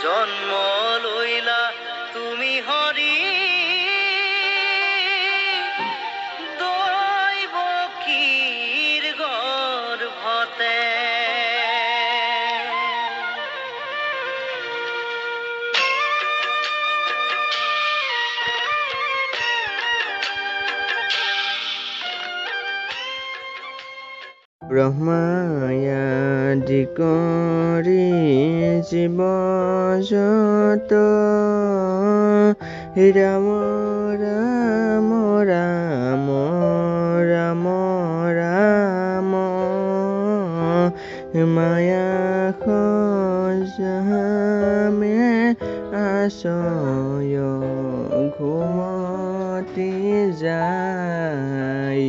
জন্ম লইলা তুমি হৰি দৈব কীৰ গৰ্ভতে ব্ৰহ্মায়াদি কৰি জীৱ যত ৰাম ৰাম ৰাম ৰাম ৰাম মায়া খজামে আশয় ঘুমতি যায়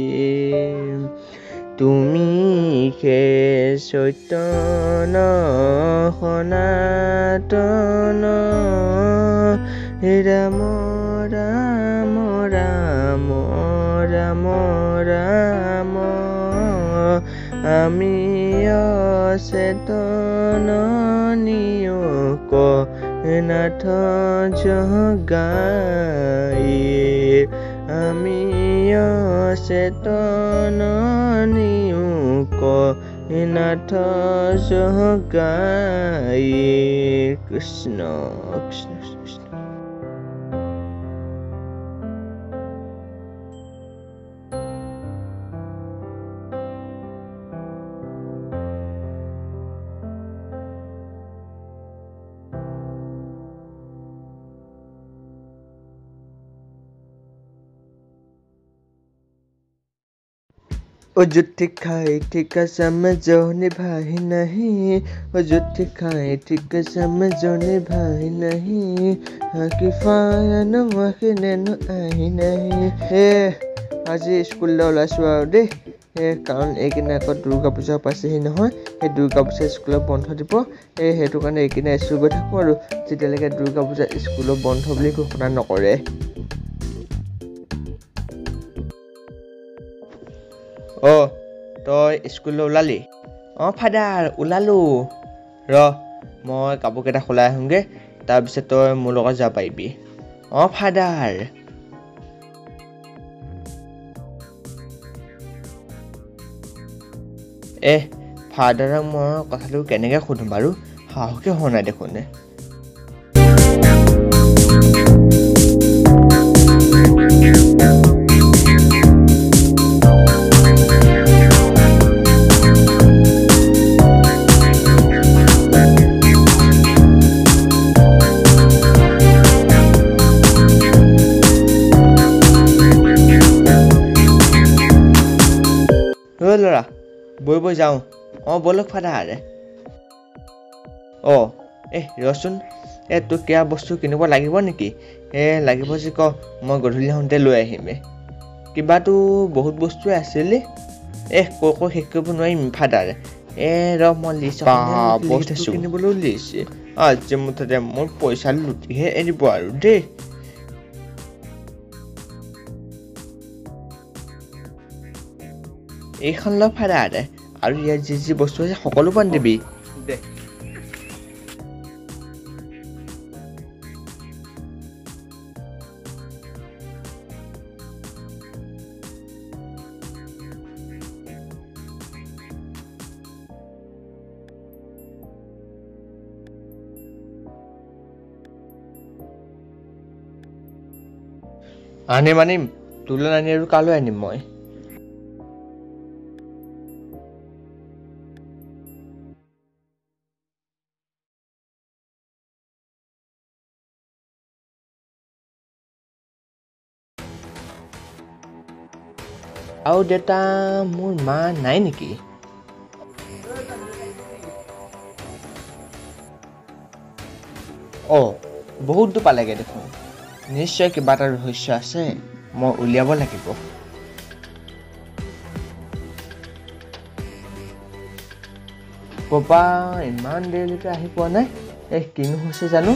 তুমি হে চৈতন্য সনাতন ৰাম ৰাম ৰাম ৰাম ৰাম আমি অচেতন নিয়োগ নাথ জগাই আমি অচেতন নিয়োগ নাথ জগাই কৃষ্ণ কৃষ্ণ কৃষ্ণ जुठी खाए ठीक समझो निभाई नहीं जुठी खाए ठीक समझो निभाई नहीं किफायन मखिनेन आई नहीं আজি স্কুললৈ ওলাইছোঁ আৰু দেই কাৰণ এইকেইদিন আকৌ দুৰ্গা পূজা পাইছেহি নহয় সেই দুৰ্গা পূজা স্কুলত বন্ধ দিব সেইটো কাৰণে এইকেইদিন স্কুল গৈ থাকোঁ আৰু যেতিয়ালৈকে দুৰ্গা পূজা স্কুলত বন্ধ বুলি ঘোষণা নকৰে তই স্কুললৈ ওলালি ফাদাৰ ওলালোঁ মই কাপোৰকেইটা সলাই আহোঁগৈ তাৰপিছত তই মোৰ লগত যাব পাৰিবি ফাদাৰ ফাদাৰক মই কথাটো কেনেকৈ সুধোঁ বাৰু সাহসে হোৱা নাই দেখোন ল'ৰা বৈ বৈ যাওঁ ব'লক ফাদাৰ ৰচোন তোক কিবা বস্তু কিনিব লাগিব নেকি লাগিব যে ক মই গধূলি আহোঁতে লৈ আহিম কিবাটো বহুত বস্তুৱে আছিলে কৈ শেষ কৰিব নোৱাৰিম ফাদাৰ মই লিষ্ট বস্তু কিনিবলৈ লিষ্ট আজি মুঠতে মোৰ পইচা লুটিহে এৰিব আৰু দেই এইখন ল ফাদাৰ আৰু ইয়াত যি যি বস্তু আছে সকলো পান দিবি দে আনিম তোলৈ আনি আৰু কালৈ আনিম মই আৰু দেউতা মোৰ মা নাই নেকি বহুত দূৰ পালেগৈ দেখোন নিশ্চয় কিবা এটা ৰহস্য আছে মই উলিয়াব লাগিব পাপা ইমান দেৰিলৈকে আহি পোৱা নাই কিনো হৈছে জানো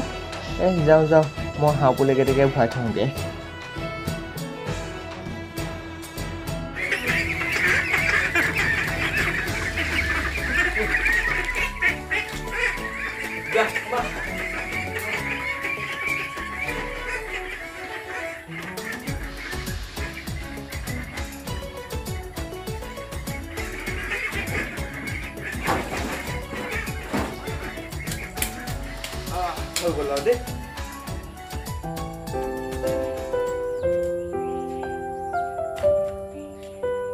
যাওঁ মই হাঁহপুলিকেইটাকে ভৰাই থওঁগৈ হৈ গ'ল আৰু দেই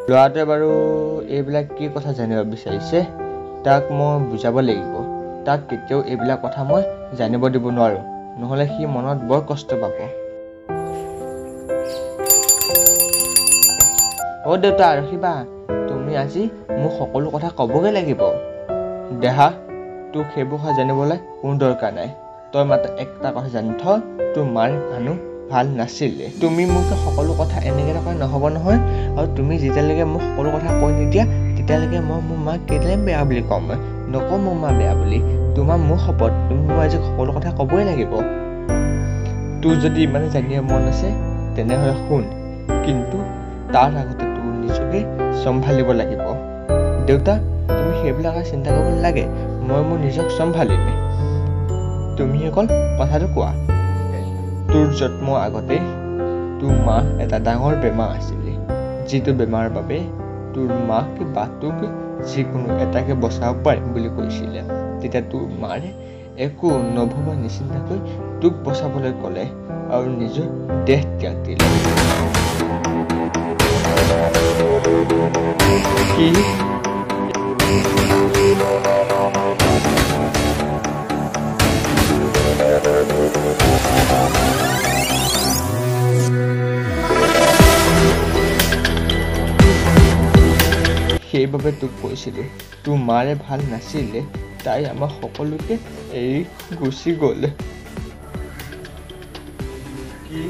ল'ৰাটোৱে বাৰু এইবিলাক কি কথা জানিব বিচাৰিছে তাক মই বুজাব লাগিব তাক কেতিয়াও এইবিলাক কথা মই জানিব দিব নোৱাৰোঁ নহ'লে সি মনত বৰ কষ্ট পাব অ' দেউতা ৰখিবা তুমি আজি মোক সকলো কথা ক'বগৈ লাগিব দেহা তোক সেইবোৰ কথা জানিবলৈ কোনো দৰকাৰ নাই তই মাত্ৰ একটা কথা জানি থ তোৰ মাৰ মানুহ ভাল নাছিলে তুমি মোক সকলো কথা এনেকৈ নকয় নহ'ব নহয় আৰু তুমি যেতিয়ালৈকে মোক সকলো কথা কৈ নিদিয়া তেতিয়ালৈকে মই মোৰ মাক কেতিয়াই বেয়া বুলি ক'ম নকওঁ মোৰ মা বেয়া বুলি তোমাৰ মোৰ শপত তুমি মোক আজি সকলো কথা ক'বই লাগিব তোৰ যদি ইমানে জানিব মন আছে তেনেহ'লে শুন কিন্তু তাৰ আগতে তোৰ নিজকে চম্ভালিব লাগিব দেউতা তুমি সেইবিলাক চিন্তা কৰিব নালাগে মই মোৰ নিজক চম্ভালিম তুমি অকল কথাটো কোৱা তোৰ জন্ম আগতে তোৰ মা এটা ডাঙৰ বেমাৰ আছিলে যিটো বেমাৰৰ বাবে তোৰ মাক বা তোক যিকোনো এটাকে বচাব পাৰিম বুলি কৈছিলে তেতিয়া তোৰ মাৰে একো নভবা নিচিন্তাকৈ তোক বচাবলৈ ক'লে আৰু নিজৰ দেহ ত্যাগ দিলে কি সেইবাবে তোক কৈছিলোঁ তোৰ মাৰে ভাল নাছিলে তাই আমাৰ সকলোকে এৰি গুচি গ'ল কি